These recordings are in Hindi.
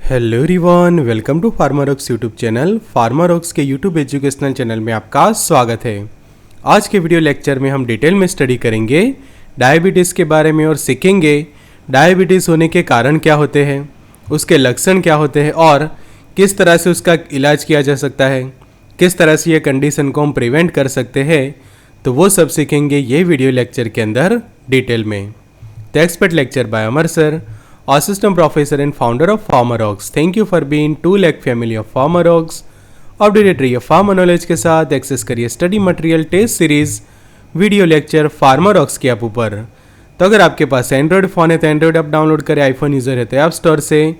Hello everyone, welcome to Pharmarox YouTube channel. Pharmarox के यूट्यूब एजुकेशनल चैनल में आपका स्वागत है। आज के वीडियो लेक्चर में हम डिटेल में स्टडी करेंगे डायबिटीज़ के बारे में और सीखेंगे डायबिटीज़ होने के कारण क्या होते हैं, उसके लक्षण क्या होते हैं और किस तरह से उसका इलाज किया जा सकता है, किस तरह से ये कंडीशन को हम प्रिवेंट कर सकते हैं। तो वो सब सीखेंगे ये वीडियो लेक्चर के अंदर डिटेल में। The expert lecture by Amar sir, Assistant Professor and founder of Pharmarox। Thank you for being 2 lakh family of Pharmarox। Updated रहिए फार्मा नॉलेज के साथ। एक्सेस करिए study material test series video lecture Pharmarox के ऐप ऊपर। तो अगर आपके पास एंड्रॉयड फ़ोन है तो एंड्रॉयड ऐप डाउनलोड करें, आईफोन यूज़र है तो ऐप स्टोर से,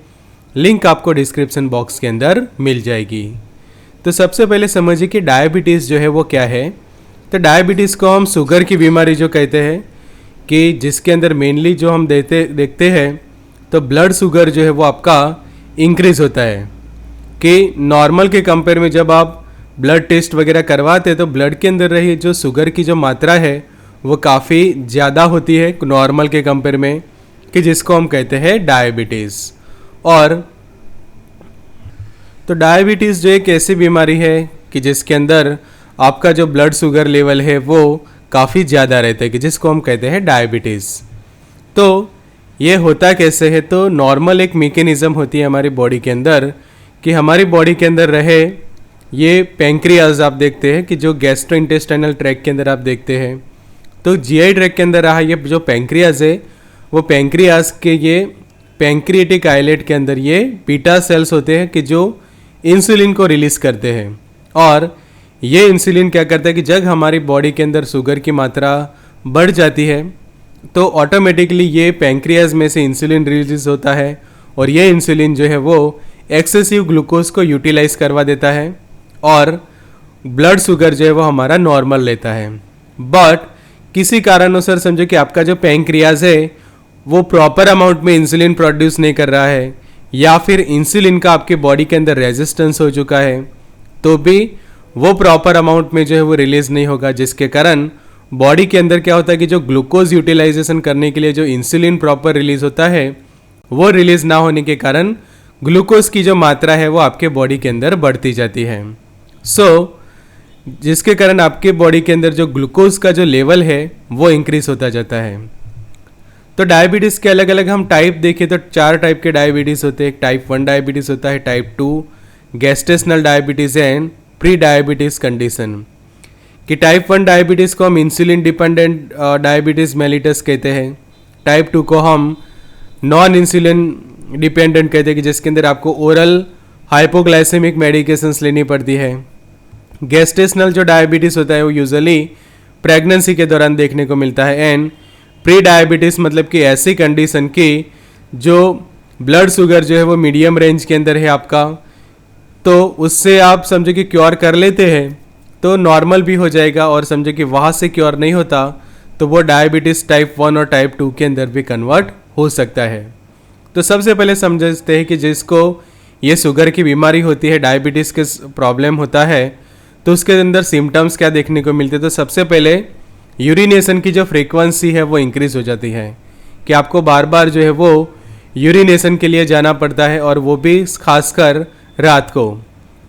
लिंक आपको डिस्क्रिप्शन बॉक्स के अंदर मिल जाएगी। तो सबसे पहले समझिए कि डायबिटीज़ जो है वो क्या है। तो डायबिटीज़ को हम शुगर की बीमारी जो कहते हैं, कि जिसके अंदर मेनली जो हम देखते हैं तो ब्लड शुगर जो है वो आपका इंक्रीज़ होता है। कि नॉर्मल के कंपेयर में जब आप ब्लड टेस्ट वगैरह करवाते हैं तो ब्लड के अंदर रही जो शुगर की जो मात्रा है वो काफ़ी ज़्यादा होती है नॉर्मल के कंपेयर में, कि जिसको हम कहते हैं डायबिटीज़। और तो डायबिटीज़ जो एक ऐसी बीमारी है कि जिसके अंदर आपका जो ब्लड शुगर लेवल है वो काफ़ी ज़्यादा रहता है, कि जिसको हम कहते हैं डायबिटीज़। तो ये होता कैसे है, तो नॉर्मल एक मैकेनिज़्म होती है हमारी बॉडी के अंदर, कि हमारी बॉडी के अंदर रहे ये पैंक्रियाज आप देखते हैं कि जो गैस्ट्रोइंटेस्टाइनल ट्रैक के अंदर आप देखते हैं, तो जीआई ट्रैक के अंदर रहा ये जो पैंक्रियाज है, वो पैंक्रियाज के ये पैंक्रिएटिक आइलेट के अंदर ये बीटा सेल्स होते हैं कि जो इंसुलिन को रिलीज़ करते हैं। और ये इंसुलिन क्या करता है कि जब हमारी बॉडी के अंदर शुगर की मात्रा बढ़ जाती है तो ऑटोमेटिकली ये पैंक्रियाज में से इंसुलिन रिलीज होता है, और ये इंसुलिन जो है वो एक्सेसिव ग्लूकोज को यूटिलाइज करवा देता है और ब्लड शुगर जो है वो हमारा नॉर्मल लेता है। बट किसी कारणवश समझो कि आपका जो पैंक्रियाज है वो प्रॉपर अमाउंट में इंसुलिन प्रोड्यूस नहीं कर रहा है, या फिर इंसुलिन का आपके बॉडी के अंदर रेजिस्टेंस हो चुका है, तो भी वो प्रॉपर अमाउंट में जो है वो रिलीज नहीं होगा, जिसके कारण बॉडी के अंदर क्या होता है कि जो ग्लूकोज यूटिलाइजेशन करने के लिए जो इंसुलिन प्रॉपर रिलीज होता है वो रिलीज ना होने के कारण ग्लूकोज की जो मात्रा है वो आपके बॉडी के अंदर बढ़ती जाती है। जिसके कारण आपके बॉडी के अंदर जो ग्लूकोज का जो लेवल है वो इंक्रीज होता जाता है। तो डायबिटीज़ के अलग अलग हम टाइप देखें तो 4 टाइप के डायबिटीज़ होते हैं। टाइप 1 डायबिटीज़ होता है, type 2 gestational diabetes and pre diabetes condition. कि टाइप 1 डायबिटीज़ को हम इंसुलिन डिपेंडेंट डायबिटीज़ मेलिटस कहते हैं। टाइप 2 को हम नॉन इंसुलिन डिपेंडेंट कहते हैं, कि जिसके अंदर आपको ओरल हाइपोग्लाइसेमिक मेडिकेशंस लेनी पड़ती है। गैस्ट्रेशनल जो डायबिटीज़ होता है वो यूजुअली प्रेगनेंसी के दौरान देखने को मिलता है। एंड प्री डायबिटीज़ मतलब कि ऐसी कंडीशन की जो ब्लड शुगर जो है वो मीडियम रेंज के अंदर है आपका, तो उससे आप समझो कि क्योर कर लेते हैं तो नॉर्मल भी हो जाएगा, और समझो कि वहाँ से क्योर नहीं होता तो वो डायबिटीज़ टाइप 1 और टाइप 2 के अंदर भी कन्वर्ट हो सकता है। तो सबसे पहले समझते हैं कि जिसको ये शुगर की बीमारी होती है, डायबिटीज़ के प्रॉब्लम होता है, तो उसके अंदर सिम्टम्स क्या देखने को मिलते हैं। तो सबसे पहले यूरिनेशन की जो फ्रीक्वेंसी है वो इंक्रीज़ हो जाती है, कि आपको बार बार जो है वो यूरिनेशन के लिए जाना पड़ता है, और वो भी खासकर रात को।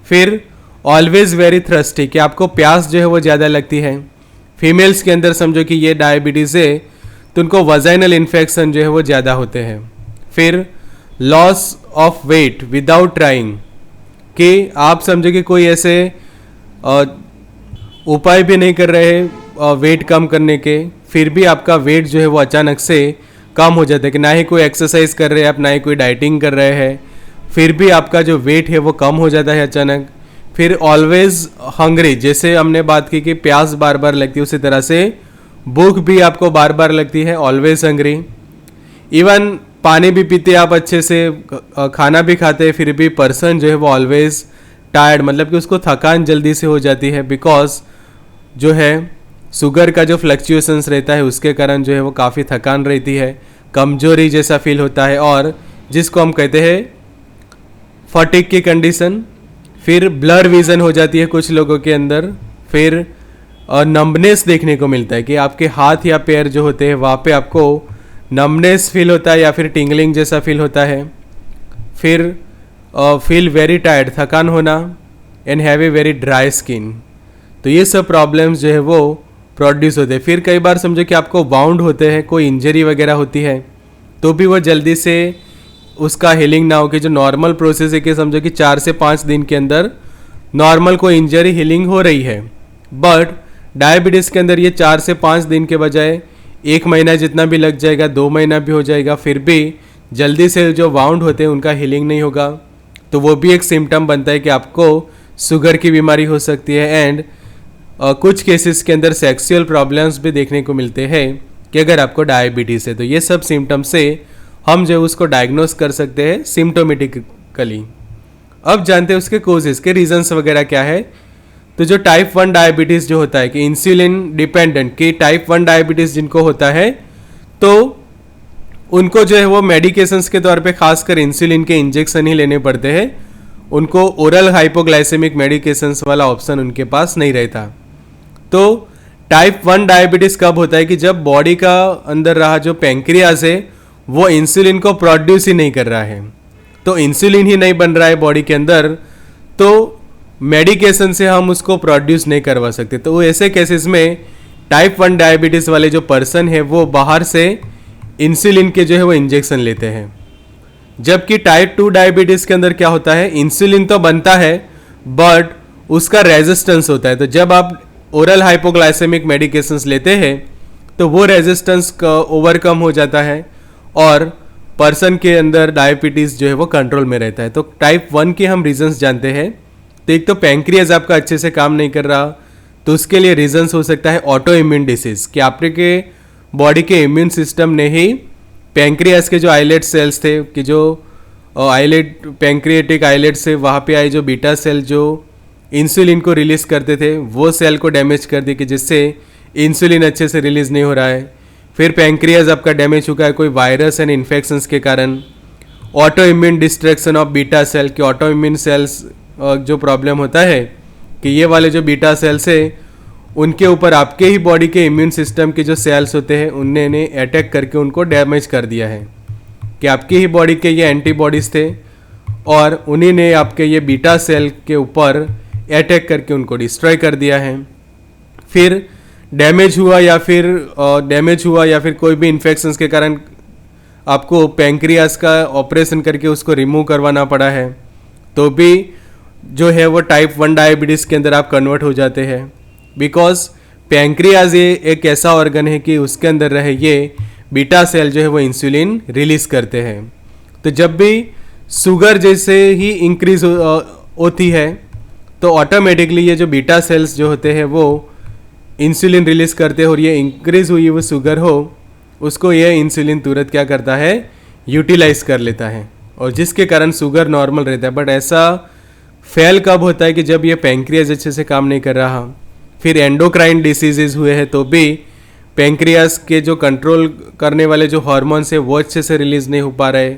फिर ऑलवेज वेरी थ्रस्टी, कि आपको प्यास जो है वो ज़्यादा लगती है। फीमेल्स के अंदर समझो कि ये डायबिटीज़ है तो उनको वजाइनल इन्फेक्शन जो है वो ज़्यादा होते हैं। फिर loss of weight without trying, कि आप समझो कि कोई ऐसे उपाय भी नहीं कर रहे वेट कम करने के, फिर भी आपका वेट जो है वो अचानक से कम हो जाता है, कि ना ही कोई एक्सरसाइज कर रहे हैं आप, ना ही कोई डाइटिंग कर रहे हैं, फिर भी आपका जो वेट है वो कम हो जाता है अचानक। फिर ऑलवेज हंग्री, जैसे हमने बात की कि प्यास बार बार लगती है, उसी तरह से भूख भी आपको बार बार लगती है, ऑलवेज हंग्री। इवन पानी भी पीते आप अच्छे से, खाना भी खाते हैं, फिर भी पर्सन जो है वो ऑलवेज टायर्ड, मतलब कि उसको थकान जल्दी से हो जाती है, बिकॉज जो है शुगर का जो फ्लक्चुएशंस रहता है उसके कारण जो है वो काफ़ी थकान रहती है, कमजोरी जैसा फील होता है, और जिसको हम कहते हैं फटीग की कंडीशन। फिर ब्लर विजन हो जाती है कुछ लोगों के अंदर। फिर नम्बनेस देखने को मिलता है, कि आपके हाथ या पैर जो होते हैं वहाँ पे आपको नम्बनेस फील होता है या फिर टिंगलिंग जैसा फील होता है। फिर फील वेरी टायर्ड, थकान होना, and have a very dry skin. तो ये सब प्रॉब्लम्स जो है वो प्रोड्यूस होते हैं। फिर कई बार समझो कि आपको बाउंड होते हैं, कोई इंजरी वगैरह होती है तो भी वो जल्दी से उसका हीलिंग ना हो, कि जो नॉर्मल प्रोसेस है कि समझो कि 4 से 5 दिन के अंदर नॉर्मल कोई इंजरी हीलिंग हो रही है, बट डायबिटीज़ के अंदर ये 4 से 5 दिन के बजाय 1 महीना जितना भी लग जाएगा, 2 महीना भी हो जाएगा, फिर भी जल्दी से जो वाउंड होते हैं उनका हीलिंग नहीं होगा। तो वो भी एक सिम्टम बनता है कि आपको शुगर की बीमारी हो सकती है। एंड कुछ केसेस के अंदर सेक्सुअल प्रॉब्लम्स भी देखने को मिलते हैं कि अगर आपको डायबिटीज़ है तो ये सब सिम्टम से हम जो उसको डायग्नोस कर सकते हैं सिम्टोमेटिकली। अब जानते हैं उसके कोजेस के रीजंस वगैरह क्या है। तो जो टाइप 1 डायबिटीज़ जो होता है कि इंसुलिन डिपेंडेंट, कि टाइप 1 डायबिटीज़ जिनको होता है तो उनको जो है वो मेडिकेशंस के तौर पे खासकर इंसुलिन के इंजेक्शन ही लेने पड़ते हैं, उनको ओरल हाइपोग्लाइसेमिक मेडिकेशंस वाला ऑप्शन उनके पास नहीं रहता। तो टाइप 1 डायबिटीज़ कब होता है कि जब बॉडी का अंदर रहा जो पैंक्रियाज है वो इंसुलिन को प्रोड्यूस ही नहीं कर रहा है, तो इंसुलिन ही नहीं बन रहा है बॉडी के अंदर, तो मेडिकेशन से हम उसको प्रोड्यूस नहीं करवा सकते। तो ऐसे केसेस में टाइप 1 डायबिटीज़ वाले जो पर्सन है वो बाहर से इंसुलिन के जो है वो इंजेक्शन लेते हैं। जबकि टाइप 2 डायबिटीज़ के अंदर क्या होता है, इंसुलिन तो बनता है बट उसका रेजिस्टेंस होता है। तो जब आप ओरल हाइपोग्लाइसेमिक मेडिकेशंस लेते हैं तो वो रेजिस्टेंस का ओवरकम हो जाता है और पर्सन के अंदर डायबिटीज़ जो है वो कंट्रोल में रहता है। तो टाइप 1 के हम रीजंस जानते हैं। तो एक तो पैंक्रियाज आपका अच्छे से काम नहीं कर रहा, तो उसके लिए रीजंस हो सकता है ऑटो इम्यून डिसीज, कि आपके बॉडी के इम्यून सिस्टम ने ही पैंक्रियाज के जो आइलेट सेल्स थे, कि जो आइलेट पैंक्रिएटिक आइलेट से वहाँ पे आए जो बीटा सेल जो इंसुलिन को रिलीज़ करते थे वो सेल को डैमेज कर दी, कि जिससे इंसुलिन अच्छे से रिलीज़ नहीं हो रहा है। फिर पैंक्रियाज आपका डैमेज चुका है कोई वायरस एंड इन्फेक्शंस के कारण। Auto immune destruction of beta cell, कि ऑटो इम्यून सेल्स जो प्रॉब्लम होता है कि ये वाले जो बीटा सेल्स है उनके ऊपर आपके ही बॉडी के इम्यून सिस्टम के जो सेल्स होते हैं उन्होंने अटैक करके उनको डैमेज कर दिया है, कि आपकी ही बॉडी के ये एंटीबॉडीज़ थे और उन्हीं ने आपके ये बीटा सेल के ऊपर अटैक करके उनको डिस्ट्रॉय कर दिया है। फिर डैमेज हुआ या फिर कोई भी इन्फेक्शंस के कारण आपको पैंक्रियाज का ऑपरेशन करके उसको रिमूव करवाना पड़ा है, तो भी जो है वो टाइप 1 डायबिटीज़ के अंदर आप कन्वर्ट हो जाते हैं। बिकॉज पैंक्रियाज ये एक ऐसा ऑर्गन है कि उसके अंदर रहे ये बीटा सेल जो है वो इंसुलिन रिलीज करते हैं। तो जब भी शुगर जैसे ही इंक्रीज होती है तो ऑटोमेटिकली ये जो बीटा सेल्स जो होते हैं वो इंसुलिन रिलीज करते हैं, और ये इंक्रीज हुई वो शुगर हो उसको ये इंसुलिन तुरंत क्या करता है, यूटिलाइज कर लेता है, और जिसके कारण शुगर नॉर्मल रहता है। बट ऐसा फेल कब होता है कि जब ये पैंक्रियाज अच्छे से काम नहीं कर रहा, फिर एंडोक्राइन डिसीजेज हुए हैं तो भी पैंक्रियाज के जो कंट्रोल करने वाले जो हार्मोन्स है वो अच्छे से रिलीज नहीं हो पा रहे,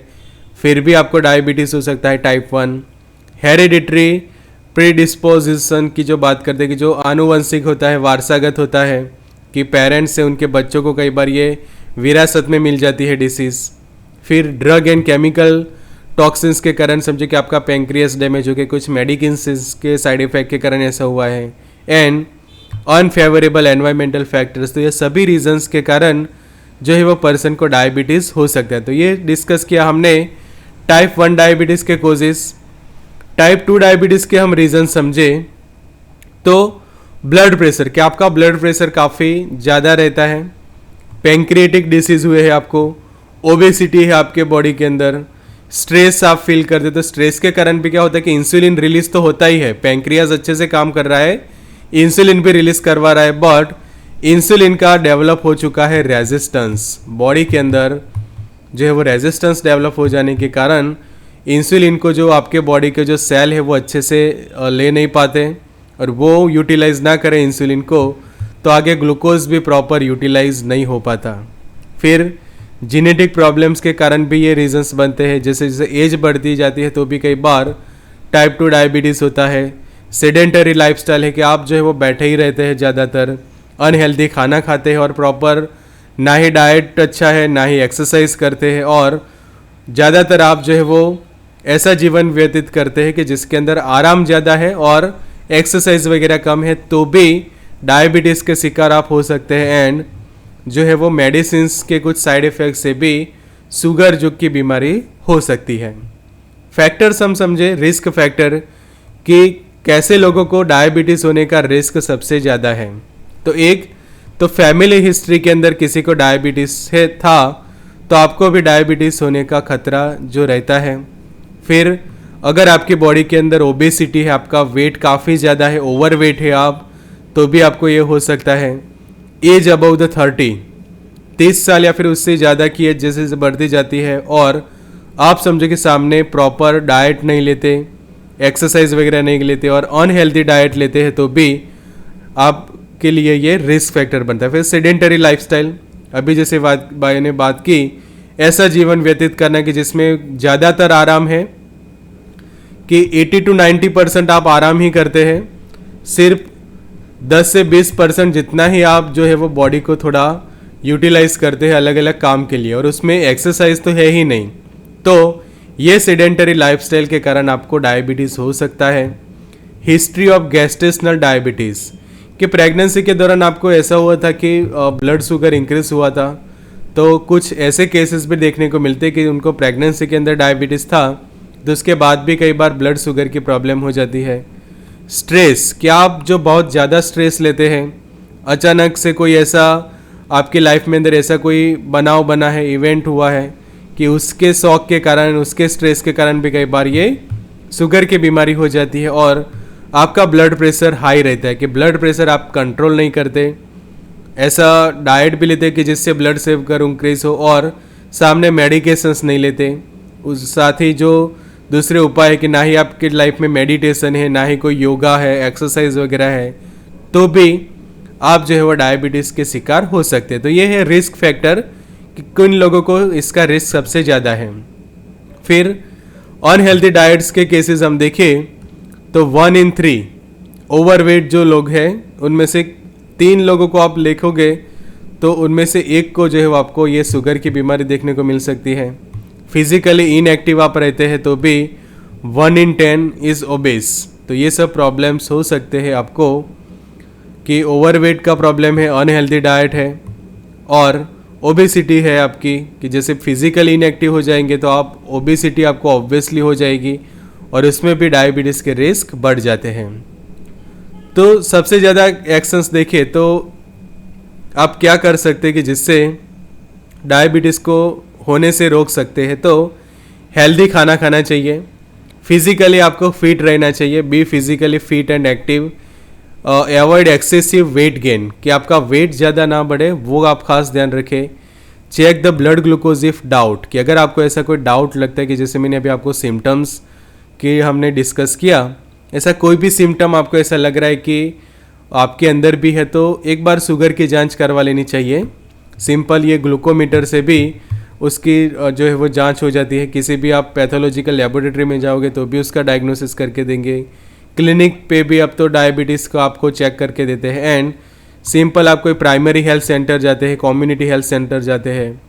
फिर भी आपको डायबिटीज़ हो सकता है टाइप 1। हेरिडिटरी प्रीडिस्पोजिशन की जो बात करते हैं कि जो आनुवंशिक होता है, वारसागत होता है, कि पेरेंट्स से उनके बच्चों को कई बार ये विरासत में मिल जाती है डिसीज़। फिर ड्रग एंड केमिकल टॉक्सिन्स के कारण समझे कि आपका पैंक्रियास डैमेज हो गया, कुछ मेडिसिन्स के साइड इफेक्ट के कारण ऐसा हुआ है, एंड अनफेवरेबल एनवायरमेंटल फैक्टर्स। तो ये सभी रीजंस के कारण जो है वो पर्सन को डायबिटीज़ हो सकता है। तो ये डिस्कस किया हमने टाइप 1 डायबिटीज़ के कोजेस। टाइप 2 डायबिटीज़ के हम रीज़न समझे तो ब्लड प्रेशर, कि आपका ब्लड प्रेशर काफ़ी ज़्यादा रहता है, पैंक्रिएटिक डिसीज़ हुए है आपको, ओबेसिटी है आपके बॉडी के अंदर, स्ट्रेस आप फील करते, तो स्ट्रेस के कारण भी क्या होता है कि इंसुलिन रिलीज तो होता ही है, पैंक्रियाज अच्छे से काम कर रहा है, इंसुलिन भी रिलीज करवा रहा है, बट इंसुलिन का डेवलप हो चुका है रेजिस्टेंस, बॉडी के अंदर जो है वो रेजिस्टेंस डेवलप हो जाने के कारण इंसुलिन को जो आपके बॉडी के जो सेल है वो अच्छे से ले नहीं पाते, और वो यूटिलाइज ना करें इंसुलिन को तो आगे ग्लूकोज भी प्रॉपर यूटिलाइज नहीं हो पाता। फिर जेनेटिक प्रॉब्लम्स के कारण भी ये रीजंस बनते हैं, जैसे जैसे एज बढ़ती जाती है तो भी कई बार टाइप 2 डायबिटीज़ होता है। सेडेंटरी लाइफस्टाइल है कि आप जो है वो बैठे ही रहते हैं, ज़्यादातर अनहेल्दी खाना खाते हैं और प्रॉपर ना ही डाइट अच्छा है ना ही एक्सरसाइज करते हैं, और ज़्यादातर आप जो है वो ऐसा जीवन व्यतीत करते हैं कि जिसके अंदर आराम ज़्यादा है और एक्सरसाइज वगैरह कम है, तो भी डायबिटीज़ के शिकार आप हो सकते हैं। एंड जो है वो मेडिसिन के कुछ साइड इफ़ेक्ट से भी शुगर जो की बीमारी हो सकती है। फैक्टर्स हम समझे, रिस्क फैक्टर कि कैसे लोगों को डायबिटीज़ होने का रिस्क सबसे ज़्यादा है। तो एक तो फैमिली हिस्ट्री के अंदर किसी को डायबिटीज़ है था तो आपको भी डायबिटीज़ होने का खतरा जो रहता है। फिर अगर आपकी बॉडी के अंदर ओबेसिटी है, आपका वेट काफ़ी ज़्यादा है, ओवर वेट है आप, तो भी आपको ये हो सकता है। एज अबव द 30 साल या फिर उससे ज़्यादा की एज जैसे जैसे बढ़ती जाती है और आप समझो कि सामने प्रॉपर डाइट नहीं लेते, एक्सरसाइज वगैरह नहीं लेते और अनहेल्दी डाइट लेते हैं, तो भी आपके लिए ये रिस्क फैक्टर बनता है। फिर सेडेंटरी लाइफस्टाइल, अभी जैसे भाई ने बात की, ऐसा जीवन व्यतीत करना कि जिसमें ज़्यादातर आराम है, कि 80 to 90% आप आराम ही करते हैं, सिर्फ 10 से 20% जितना ही आप जो है वो बॉडी को थोड़ा यूटिलाइज करते हैं अलग अलग काम के लिए, और उसमें एक्सरसाइज तो है ही नहीं। तो ये सेडेंटरी लाइफस्टाइल के कारण आपको डायबिटीज़ हो सकता है। हिस्ट्री ऑफ गैस्ट्रेशनल डायबिटीज़, कि प्रेगनेंसी के दौरान आपको ऐसा हुआ था कि ब्लड शुगर इंक्रीज हुआ था, तो कुछ ऐसे केसेस भी देखने को मिलते कि उनको प्रेगनेंसी के अंदर डायबिटीज़ था, तो उसके बाद भी कई बार ब्लड शुगर की प्रॉब्लम हो जाती है। स्ट्रेस, क्या आप जो बहुत ज़्यादा स्ट्रेस लेते हैं, अचानक से कोई ऐसा आपकी लाइफ में अंदर ऐसा कोई बनाव बना है, इवेंट हुआ है कि उसके शौक के कारण, उसके स्ट्रेस के कारण भी कई बार ये शुगर की बीमारी हो जाती है। और आपका ब्लड प्रेशर हाई रहता है, कि ब्लड प्रेशर आप कंट्रोल नहीं करते, ऐसा डाइट भी लेते कि जिससे ब्लड शुगर इंक्रीज हो, और सामने मेडिकेशंस नहीं लेते। उस साथ ही जो दूसरे उपाय है कि ना ही आपकी लाइफ में मेडिटेशन है, ना ही कोई योगा है, एक्सरसाइज वगैरह है, तो भी आप जो है वो डायबिटीज़ के शिकार हो सकते हैं। तो ये है रिस्क फैक्टर कि किन लोगों को इसका रिस्क सबसे ज़्यादा है। फिर अनहेल्दी डाइट्स के केसेस हम देखें तो 1 in 3 ओवरवेट जो लोग हैं, उनमें से 3 लोगों को आप देखोगे तो उनमें से एक को जो है वो आपको ये शुगर की बीमारी देखने को मिल सकती है। फिजिकली इनएक्टिव आप रहते हैं तो भी 1 in 10 इज़ ओबेस। तो ये सब प्रॉब्लम्स हो सकते हैं आपको, कि ओवरवेट का प्रॉब्लम है, अनहेल्दी डाइट है और ओबेसिटी है आपकी, कि जैसे फिजिकली इनएक्टिव हो जाएंगे तो आप ओबेसिटी आपको ऑब्वियसली हो जाएगी और उसमें भी डायबिटीज़ के रिस्क बढ़ जाते हैं। तो सबसे ज़्यादा एक्शंस देखें तो आप क्या कर सकते हैं कि जिससे डायबिटीज़ को होने से रोक सकते हैं। तो हेल्दी खाना खाना चाहिए, फिजिकली आपको फिट रहना चाहिए, be physically fit and active, avoid excessive weight gain, कि आपका वेट ज़्यादा ना बढ़े, वो आप खास ध्यान रखें। Check the blood glucose if doubt, कि अगर आपको ऐसा कोई डाउट लगता है कि जैसे मैंने अभी आपको सिम्टम्स की हमने डिस्कस किया, ऐसा कोई भी सिम्टम आपको ऐसा लग रहा है कि आपके अंदर भी है, तो एक बार शुगर की जांच करवा लेनी चाहिए। सिंपल ये ग्लूकोमीटर से भी उसकी जो है वो जांच हो जाती है। किसी भी आप पैथोलॉजिकल लेबोरेटरी में जाओगे तो भी उसका डायग्नोसिस करके देंगे। क्लिनिक पे भी अब तो डायबिटीज़ को आपको चेक करके देते हैं। एंड सिंपल आप कोई प्राइमरी हेल्थ सेंटर जाते हैं, कम्युनिटी हेल्थ सेंटर जाते हैं,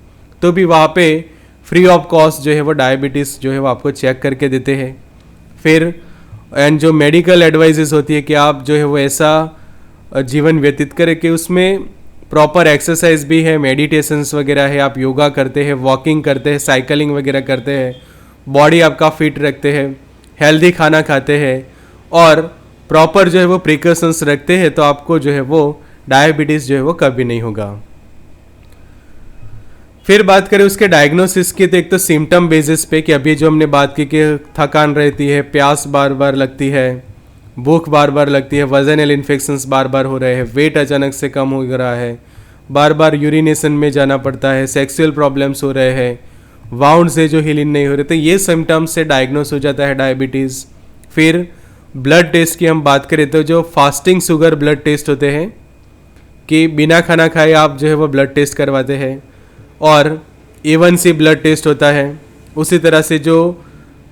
तो भी वहाँ पे फ्री ऑफ कॉस्ट जो है वो डायबिटीज़ जो है वो आपको चेक करके देते हैं। फिर एंड जो मेडिकल एडवाइजेस होती है कि आप जो है वो ऐसा जीवन व्यतीत करें कि उसमें प्रॉपर एक्सरसाइज भी है, मेडिटेशंस वगैरह है, आप योगा करते हैं, वॉकिंग करते हैं, साइकिलिंग वगैरह करते हैं, बॉडी आपका फिट रखते हैं, हेल्दी खाना खाते हैं और प्रॉपर जो है वो प्रिकॉशंस रखते हैं, तो आपको जो है वो डायबिटीज़ जो है वो कभी नहीं होगा। फिर बात करें उसके डायग्नोसिस की, तो एक तो सिम्टम बेसिस पे, कि अभी जो हमने बात की कि थकान रहती है, प्यास बार बार लगती है, भूख बार बार लगती है, वजनल इन्फेक्शंस बार बार हो रहे हैं, वेट अचानक से कम हो रहा है, बार बार यूरिनेशन में जाना पड़ता है, सेक्सुअल प्रॉब्लम्स हो रहे हैं, वाउंड से जो हीलिंग नहीं हो रहे, तो ये सिम्टम्स से डायग्नोस हो जाता है डायबिटीज़। फिर ब्लड टेस्ट की हम बात करें तो जो फास्टिंग शुगर ब्लड टेस्ट होते हैं, कि बिना खाना खाए आप जो है वो ब्लड टेस्ट करवाते हैं, और A1C ब्लड टेस्ट होता है। उसी तरह से जो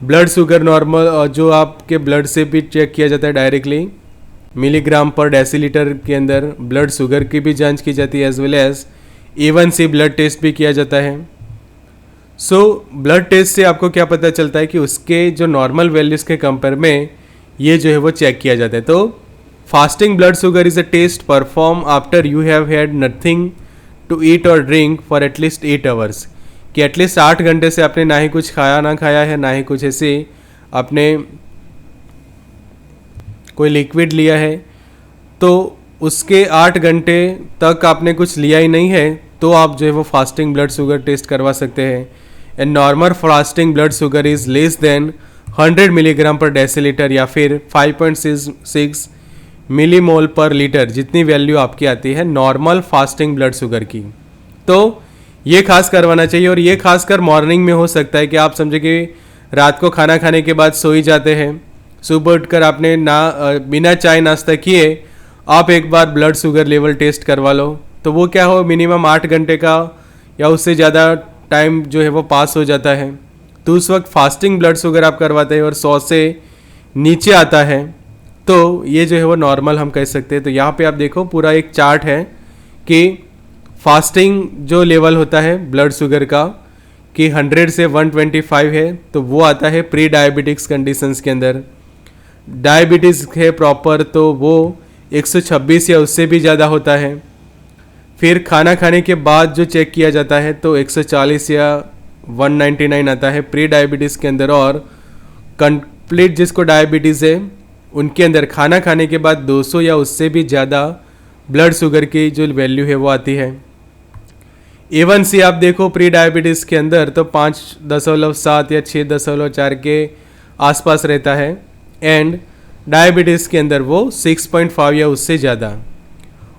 ब्लड शुगर नॉर्मल जो आपके ब्लड से भी चेक किया जाता है डायरेक्टली, मिलीग्राम पर डेसीलीटर के अंदर ब्लड शुगर की भी जांच की जाती है, as well as A1C blood test भी किया जाता है। सो ब्लड टेस्ट से आपको क्या पता चलता है कि उसके जो नॉर्मल वैल्यूज़ के कंपेयर में ये जो है वो चेक किया जाता है। तो fasting blood sugar is a test perform after you have had nothing to eat और ड्रिंक फॉर एटलीस्ट 8 आवर्स, कि एटलीस्ट 8 घंटे से आपने ना ही कुछ खाया ना खाया है, ना ही कुछ ऐसे आपने कोई लिक्विड लिया है, तो उसके 8 घंटे तक आपने कुछ लिया ही नहीं है, तो आप जो है वो फास्टिंग ब्लड शुगर टेस्ट करवा सकते हैं। And normal fasting blood sugar is less than 100 milligram पर डेसीलीटर या फिर 5.6 मिलीमोल पर लीटर, जितनी वैल्यू आपकी आती है नॉर्मल फास्टिंग ब्लड शुगर की। तो ये खास करवाना चाहिए, और ये खासकर मॉर्निंग में हो सकता है कि आप समझे कि रात को खाना खाने के बाद सो ही जाते हैं, सुबह उठकर आपने बिना चाय नाश्ता किए आप एक बार ब्लड शुगर लेवल टेस्ट करवा लो, तो वो क्या हो, मिनिमम 8 घंटे का या उससे ज़्यादा टाइम जो है वो पास हो जाता है। तो उस वक्त फास्टिंग ब्लड शुगर आप करवाते हैं और 100 से नीचे आता है, तो ये जो है वो नॉर्मल हम कह सकते हैं। तो यहाँ पे आप देखो पूरा एक चार्ट है कि फास्टिंग जो लेवल होता है ब्लड शुगर का कि 100 से 125 है, तो वो आता है प्री डायबिटिक्स कंडीशंस के अंदर। डायबिटीज़ है प्रॉपर तो वो 126 या उससे भी ज़्यादा होता है। फिर खाना खाने के बाद जो चेक किया जाता है तो 140 या 199 आता है प्री डायबिटीज़ के अंदर, और कंप्लीट जिसको डायबिटीज़ है उनके अंदर खाना खाने के बाद 200 या उससे भी ज़्यादा ब्लड शुगर की जो वैल्यू है वो आती है। A1C आप देखो प्री डायबिटीज़ के अंदर तो 5.7 या 6.4 के आसपास रहता है, एंड डायबिटीज़ के अंदर वो 6.5 या उससे ज़्यादा।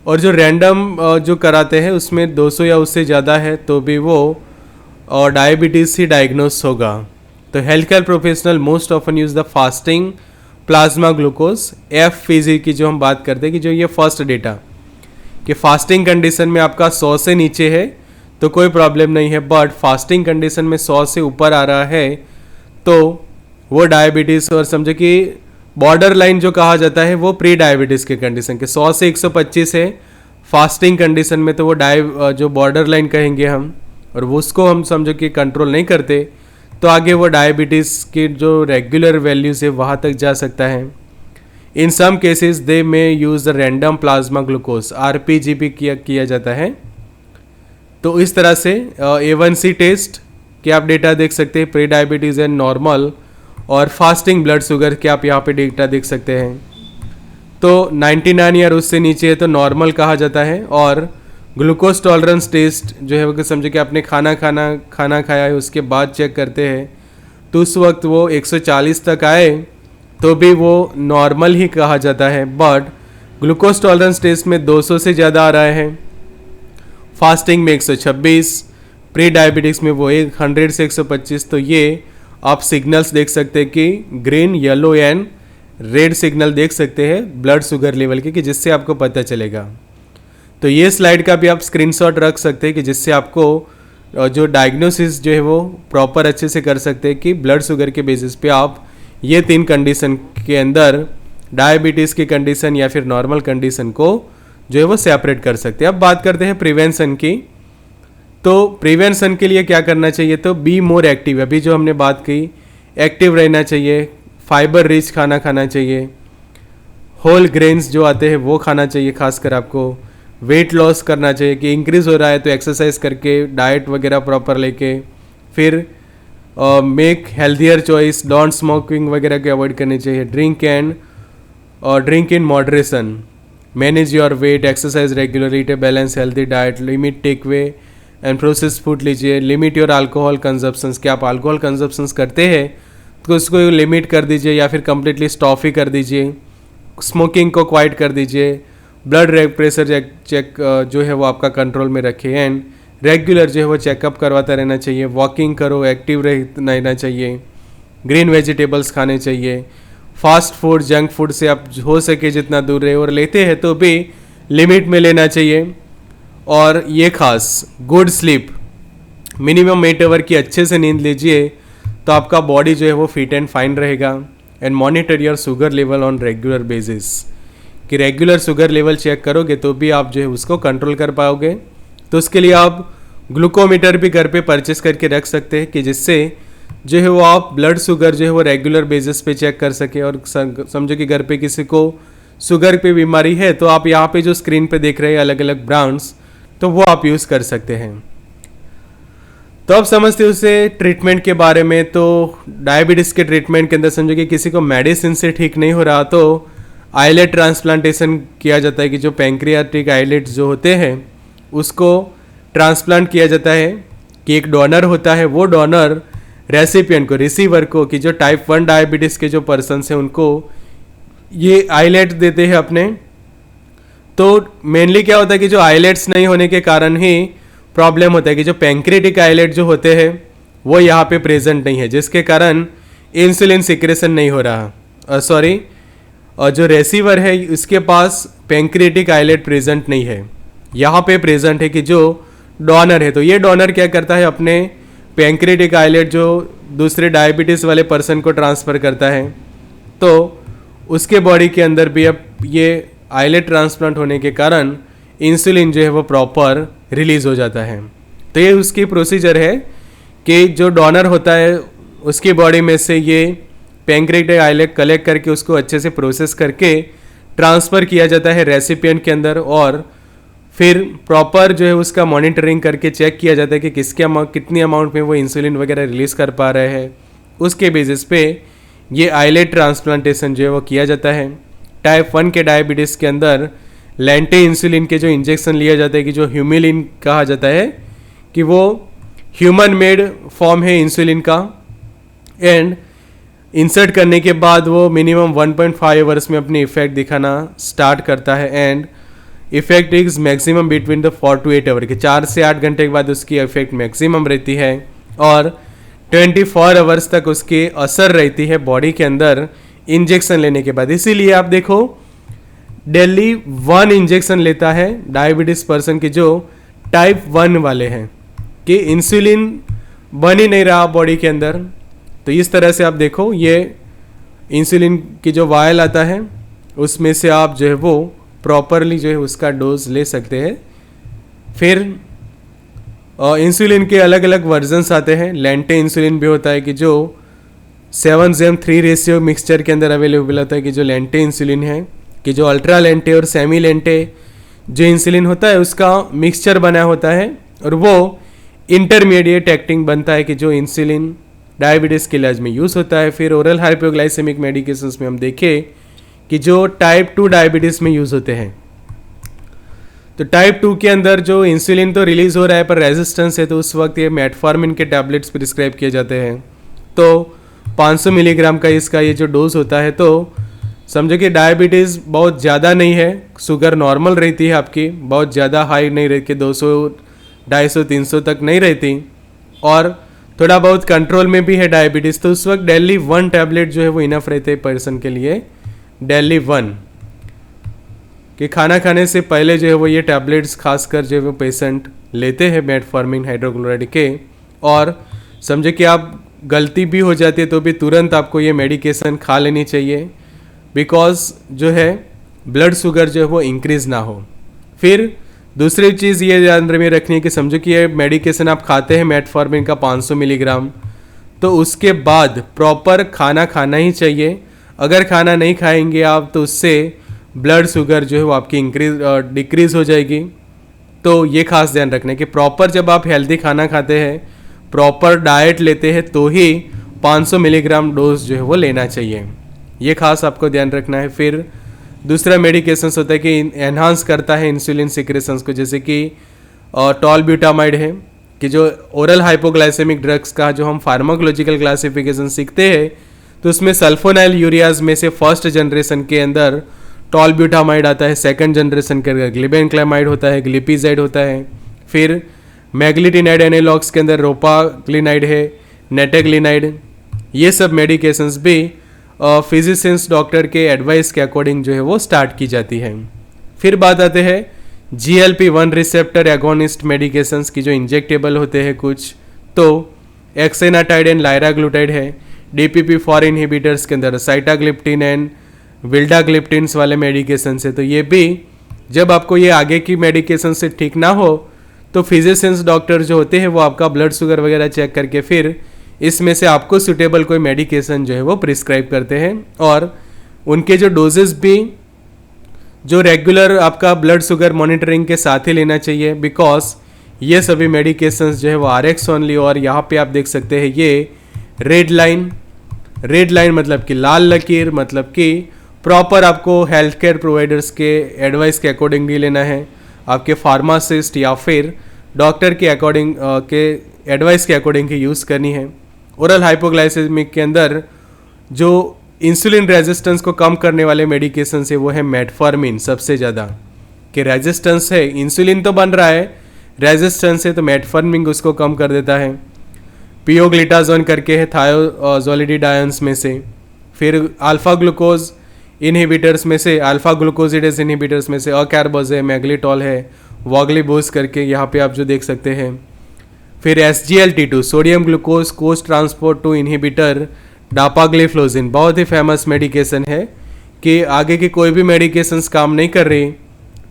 और जो रैंडम जो कराते हैं उसमें 200 या उससे ज़्यादा है तो भी वो और डायबिटीज़ ही डायग्नोस होगा। तो health care professional most often use the fasting plasma glucose FPG की जो हम बात करते हैं कि जो ये फर्स्ट डेटा कि फास्टिंग कंडीशन में आपका 100 से नीचे है तो कोई प्रॉब्लम नहीं है, बट फास्टिंग कंडीशन में 100 से ऊपर आ रहा है तो वो डायबिटीज़, और समझो कि बॉर्डर लाइन जो कहा जाता है वो प्री डायबिटीज़ के कंडीशन के 100 से 125 है फास्टिंग कंडीशन में, तो वो जो बॉर्डर लाइन कहेंगे हम, और वो उसको हम समझो कि कंट्रोल नहीं करते तो आगे वो डायबिटीज़ की जो रेगुलर वैल्यूज़ है वहाँ तक जा सकता है। इन सम केसेस दे में use the random plasma glucose RPG भी किया जाता है। तो इस तरह से A1C टेस्ट के आप डेटा देख सकते हैं, प्री डायबिटीज़ एंड नॉर्मल, और फास्टिंग ब्लड शुगर के आप यहाँ पे डेटा देख सकते हैं। तो 99 या उससे नीचे है तो नॉर्मल कहा जाता है, और ग्लूकोज टॉलरेंस टेस्ट जो है वो समझे कि आपने खाना खाया है उसके बाद चेक करते हैं, तो उस वक्त वो 140 तक आए तो भी वो नॉर्मल ही कहा जाता है, बट ग्लूकोज टॉलरेंस टेस्ट में 200 से ज़्यादा आ रहा है, फास्टिंग में 126, प्री डायबिटिक्स में वो 100 से 125। तो ये आप सिग्नल्स देख सकते हैं कि green, yellow and red signal देख सकते हैं ब्लड शुगर लेवल के, कि जिससे आपको पता चलेगा। तो ये स्लाइड का भी आप स्क्रीनशॉट रख सकते हैं कि जिससे आपको जो डायग्नोसिस जो है वो प्रॉपर अच्छे से कर सकते हैं कि ब्लड शुगर के बेसिस पे आप ये 3 कंडीशन के अंदर डायबिटीज़ की कंडीशन या फिर नॉर्मल कंडीशन को जो है वो सेपरेट कर सकते हैं। अब बात करते हैं प्रिवेंशन की। तो प्रिवेंशन के लिए क्या करना चाहिए, तो बी मोर एक्टिव, अभी जो हमने बात की, एक्टिव रहना चाहिए, फाइबर रिच खाना खाना चाहिए, होल ग्रेन्स जो आते हैं वो खाना चाहिए, खासकर आपको वेट लॉस करना चाहिए कि इंक्रीज़ हो रहा है तो एक्सरसाइज करके डाइट वगैरह प्रॉपर लेके, फिर make healthier choice, don't smoking वगैरह के अवॉइड करनी चाहिए, drink in moderation, manage your weight, exercise regularly, eat a balance healthy diet, limit takeaway and process food लीजिए, लिमिट योर अल्कोहल कंजप्शंस, क्या आप अल्कोहल कंजप्शंस करते हैं तो उसको लिमिट कर दीजिए या फिर कम्प्लीटली स्टॉप ही कर दीजिए, स्मोकिंग को क्वाइट कर दीजिए, ब्लड प्रेशर चेक जो है वो आपका कंट्रोल में रखें, एंड रेगुलर जो है वो चेकअप करवाता रहना चाहिए, वॉकिंग करो, एक्टिव रहना चाहिए, ग्रीन वेजिटेबल्स खाने चाहिए, फास्ट फूड जंक फूड से आप हो सके जितना दूर रहे, और लेते हैं तो भी लिमिट में लेना चाहिए। और ये खास गुड स्लीप, मिनिमम 8 आवर की अच्छे से नींद लीजिए तो आपका बॉडी जो है वो फिट एंड फाइन रहेगा। And monitor your sugar level on regular basis, कि रेगुलर शुगर लेवल चेक करोगे तो भी आप जो है उसको कंट्रोल कर पाओगे। तो उसके लिए आप ग्लूकोमीटर भी घर पे परचेस करके रख सकते हैं कि जिससे जो है वो आप ब्लड शुगर जो है वो रेगुलर बेसिस पे चेक कर सके। और समझो कि घर पे किसी को शुगर पे बीमारी है तो आप यहाँ पे जो स्क्रीन पे देख रहे हैं अलग अलग ब्रांड्स, तो वो आप यूज़ कर सकते हैं। तो अब समझते हैं उससे ट्रीटमेंट के बारे में। तो डायबिटीज़ के ट्रीटमेंट के अंदर समझो कि किसी को मेडिसिन से ठीक नहीं हो रहा तो आइलेट ट्रांसप्लांटेशन किया जाता है कि जो पैंक्रियाटिक आइलेट्स जो होते हैं उसको ट्रांसप्लांट किया जाता है कि एक डोनर होता है, वो डोनर रेसिपिएंट को, रिसीवर को, कि जो टाइप 1 डायबिटीज़ के जो पर्सन्स हैं उनको ये आइलेट देते हैं अपने। तो मेनली क्या होता है कि जो आइलेट्स नहीं होने के कारण ही प्रॉब्लम होता है कि जो पैंक्रियाटिक आइलेट जो होते हैं वो यहाँ पे प्रेजेंट नहीं है, जिसके कारण इंसुलिन सिक्रेशन नहीं हो रहा। और जो रिसीवर है उसके पास पैंक्रियाटिक आइलेट प्रेजेंट नहीं है, यहाँ पे प्रेजेंट है कि जो डोनर है। तो ये डोनर क्या करता है, अपने पैंक्रियाटिक आइलेट जो दूसरे डायबिटीज़ वाले पर्सन को ट्रांसफ़र करता है। तो उसके बॉडी के अंदर भी अब ये आइलेट ट्रांसप्लांट होने के कारण इंसुलिन जो है वो प्रॉपर रिलीज़ हो जाता है। तो ये उसकी प्रोसीजर है कि जो डोनर होता है उसकी बॉडी में से ये पैंक्रियाटिक आइलेट कलेक्ट करके उसको अच्छे से प्रोसेस करके ट्रांसफ़र किया जाता है रेसिपिएंट के अंदर, और फिर प्रॉपर जो है उसका मॉनिटरिंग करके चेक किया जाता है कि कितनी अमाउंट में वो इंसुलिन वगैरह रिलीज़ कर पा रहे हैं। उसके बेसिस पे ये आइलेट ट्रांसप्लांटेशन जो है वो किया जाता है। टाइप 1 के डायबिटीज़ के अंदर लेंटे इंसुलिन के जो इंजेक्शन लिया जाता है कि जो ह्यूमिलिन कहा जाता है कि वो ह्यूमन मेड फॉर्म है इंसुलिन का, एंड इंसर्ट करने के बाद वो मिनिमम 1.5 आवर्स में अपनी इफेक्ट दिखाना स्टार्ट करता है, and effect is maximum between the 4 to 8 hour के 4 से 8 घंटे के बाद उसकी इफेक्ट मैक्सिमम रहती है, और 24 आवर्स तक उसकी असर रहती है बॉडी के अंदर इंजेक्शन लेने के बाद। इसीलिए आप देखो डेली 1 इंजेक्शन लेता है डायबिटीज़ पर्सन की जो टाइप 1 वाले हैं कि इंसुलिन बन ही नहीं रहा बॉडी के अंदर। तो इस तरह से आप देखो ये इंसुलिन की जो वायल आता है उसमें से आप जो है वो प्रॉपरली जो है उसका डोज ले सकते हैं। फिर इंसुलिन के अलग अलग वर्जन्स आते हैं। लेंटे इंसुलिन भी होता है कि जो 7:3 रेशियो मिक्सचर के अंदर अवेलेबल होता है कि जो लेंटे इंसुलिन है कि जो अल्ट्रा लेंटे और सेमी लेंटे जो इंसुलिन होता है उसका मिक्सचर बना होता है, और वो इंटरमीडिएट एक्टिंग बनता है कि जो इंसुलिन डायबिटीज़ के इलाज में यूज़ होता है। फिर ओरल हाइपोग्लाइसेमिक मेडिकेशंस में हम देखें कि जो टाइप 2 डायबिटीज़ में यूज़ होते हैं। तो टाइप 2 के अंदर जो इंसुलिन तो रिलीज़ हो रहा है पर रेजिस्टेंस है, तो उस वक्त ये मेटफॉर्मिन के टैबलेट्स प्रिस्क्राइब किए जाते हैं। तो 500 मिलीग्राम का इसका ये जो डोज होता है, तो समझो कि डायबिटीज़ बहुत ज़्यादा नहीं है, शुगर नॉर्मल रहती है आपकी, बहुत ज़्यादा हाई नहीं रहती, 200, 250, 300 तक नहीं रहती, और थोड़ा बहुत कंट्रोल में भी है डायबिटीज़। तो उस वक्त डेली 1 टैबलेट जो है वो इनफ रहते हैं पर्सन के लिए, डेली 1 कि खाना खाने से पहले जो है वो ये टैबलेट्स खासकर जो है वो पेशेंट लेते हैं मेटफॉर्मिन हाइड्रोक्लोराइड के। और समझे कि आप गलती भी हो जाती है तो भी तुरंत आपको ये मेडिकेशन खा लेनी चाहिए, बिकॉज जो है ब्लड शुगर जो है वो इंक्रीज़ ना हो। फिर दूसरी चीज़ ये ध्यान में रखनी है कि समझो कि ये मेडिकेशन आप खाते हैं मेटफॉर्मिन का 500 मिलीग्राम, तो उसके बाद प्रॉपर खाना खाना ही चाहिए। अगर खाना नहीं खाएंगे आप तो उससे ब्लड शुगर जो है वो आपकी डिक्रीज़ हो जाएगी। तो ये खास ध्यान रखना है कि प्रॉपर जब आप हेल्दी खाना खाते हैं, प्रॉपर डाइट लेते हैं, तो ही 500 मिलीग्राम डोज जो है वो लेना चाहिए। ये खास आपको ध्यान रखना है। फिर दूसरा मेडिकेशंस होता है कि एनहांस करता है इंसुलिन सिक्रेशंस को, जैसे कि टॉलब्यूटामाइड है कि जो ओरल हाइपोग्लाइसेमिक ड्रग्स का जो हम फार्माकोलॉजिकल क्लासिफिकेशन सीखते हैं, तो उसमें सल्फोनाइल यूरियाज में से फर्स्ट जनरेशन के अंदर टॉलब्यूटामाइड आता है, सेकंड जनरेशन के अंदर ग्लिबेनक्लामाइड होता है, ग्लिपिजाइड होता है। फिर मैग्लिटिनाइड एनालॉग्स के अंदर रोपाग्लिनाइड है, नेटेग्लिनाइड। ये सब मेडिकेशंस भी फिजिशियंस डॉक्टर के एडवाइस के अकॉर्डिंग जो है वो स्टार्ट की जाती है। फिर बात आते हैं GLP-1 रिसेप्टर एगोनिस्ट मेडिकेशंस की जो इंजेक्टेबल होते हैं कुछ, तो एक्सेनाटाइड एंड लाइराग्लूटाइड है। DPP-4 इनहिबिटर्स के अंदर साइटाग्लिप्टिन एंड विल्डाग्लिप्टिन्स वाले मेडिकेशंस है। तो ये भी जब आपको ये आगे की मेडिकेशन से ठीक ना हो तो फिजिशियंस डॉक्टर जो होते हैं वो आपका ब्लड शुगर वगैरह चेक करके फिर इसमें से आपको सुटेबल कोई मेडिकेशन जो है वो प्रिस्क्राइब करते हैं, और उनके जो डोजेस भी जो रेगुलर आपका ब्लड शुगर मॉनिटरिंग के साथ ही लेना चाहिए, बिकॉज ये सभी मेडिकेशंस जो है वो RX ओनली। और यहाँ पे आप देख सकते हैं ये रेड लाइन मतलब कि लाल लकीर, मतलब कि प्रॉपर आपको हेल्थ केयर प्रोवाइडर्स के एडवाइस के अकॉर्डिंग ही लेना है, आपके फार्मासिस्ट या फिर डॉक्टर के अकॉर्डिंग के एडवाइस के अकॉर्डिंग ही यूज़ करनी है। ओरल हाइपोग्लाइसेमिक के अंदर जो इंसुलिन रेजिस्टेंस को कम करने वाले मेडिकेशन है वो है मेटफॉर्मिन, सबसे ज़्यादा कि रेजिस्टेंस है, इंसुलिन तो बन रहा है, रेजिस्टेंस है, तो मेटफॉर्मिन उसको कम कर देता है। पियोग्लिटाजोन करके है थायोजोलिडिडायंस में से। फिर अल्फा ग्लूकोज इनहिबिटर्स में से, अल्फा ग्लूकोजिडेज इनहिबिटर्स में से अकैरबोज है, मैग्लिटॉल है, वॉग्लीबोज करके यहाँ पे आप जो देख सकते हैं। फिर SGLT2 सोडियम ग्लूकोज कोज ट्रांसपोर्ट 2 इनहिबिटर डापाग्लिफ्लोजिन, बहुत ही फेमस मेडिकेशन है कि आगे की कोई भी मेडिकेशंस काम नहीं कर रही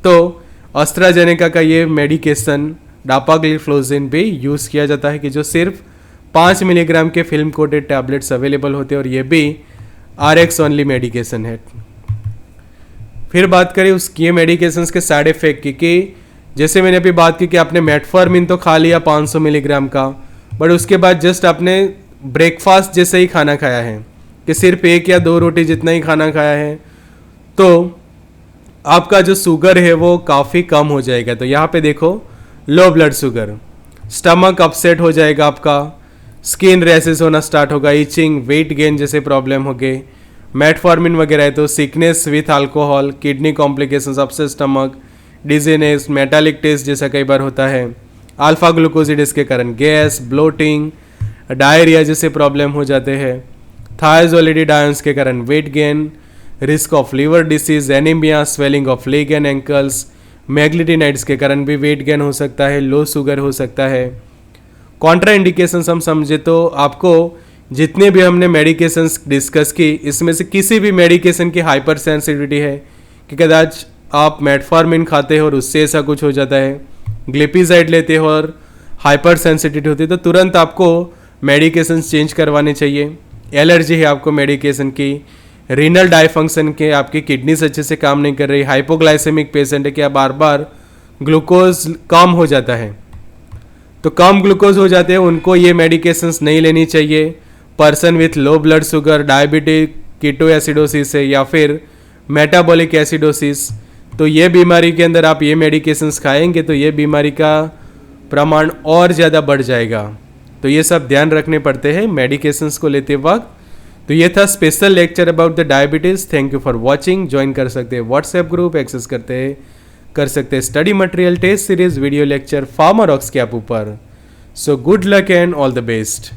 तो एस्ट्राजेनेका का ये मेडिकेशन डापाग्लिफ्लोजिन भी यूज़ किया जाता है, कि जो सिर्फ 5 मिलीग्राम के फिल्म कोटेड टैबलेट्स अवेलेबल होते हैं, और ये भी RX ओनली मेडिकेशन है। फिर बात करें उसकी मेडिकेशंस के साइड इफेक्ट की, कि जैसे मैंने अभी बात की कि आपने मेटफॉर्मिन तो खा लिया 500 मिलीग्राम का, बट उसके बाद जस्ट आपने ब्रेकफास्ट जैसे ही खाना खाया है, कि सिर्फ 1 या 2 रोटी जितना ही खाना खाया है, तो आपका जो शुगर है वो काफ़ी कम हो जाएगा। तो यहाँ पे देखो लो ब्लड शुगर, स्टमक अपसेट हो जाएगा आपका, स्किन रैसेस होना स्टार्ट होगा, ईचिंग, वेट गेन जैसे प्रॉब्लम हो गए। मेटफॉर्मिन वगैरह है तो sickness with alcohol, kidney complications, upset stomach, dizziness, metallic taste जैसा कई बार होता है। अल्फा ग्लूकोजिडेस के कारण गैस, ब्लोटिंग, डायरिया जैसे प्रॉब्लम हो जाते हैं। थायोजोलिडिडायंस के कारण weight gain, risk of liver disease, anaemia, swelling of leg and ankles. मैग्लिटिनाइड्स के कारण भी वेट गेन हो सकता है, लो शुगर हो सकता है। कॉन्ट्रा इंडिकेशंस हम समझे तो आपको जितने भी हमने मेडिकेशंस डिस्कस की, इसमें से किसी भी मेडिकेशन की हाइपर सेंसिटिविटी है कि कदाच आप मेटफॉर्मिन खाते हो और उससे ऐसा कुछ हो जाता है, ग्लिपिजाइड लेते हो और हाइपर सेंसिटिविटी होती है, तो तुरंत आपको मेडिकेशंस चेंज करवाने चाहिए। एलर्जी है आपको मेडिकेशन की, रीनल डायफंक्शन के, आपकी किडनीज अच्छे से काम नहीं कर रही, हाइपोग्लाइसेमिक पेशेंट है कि आप बार बार ग्लूकोज कम हो जाता है, तो कम ग्लूकोज हो जाते हैं उनको ये मेडिकेशंस नहीं लेनी चाहिए। Person with low blood sugar, diabetic, ketoacidosis है या फिर मेटाबॉलिक एसिडोसिस, तो ये बीमारी के अंदर आप ये मेडिकेशंस खाएंगे तो ये बीमारी का प्रमाण और ज़्यादा बढ़ जाएगा। तो ये सब ध्यान रखने पड़ते हैं मेडिकेशंस को लेते वक्त। तो ये था special lecture about the diabetes. Thank you for watching. Join कर सकते हैं व्हाट्सएप ग्रुप, एक्सेस कर सकते हैं study material, test series, video lecture, Pharmarox के ऐप ऊपर। So good luck and all the best.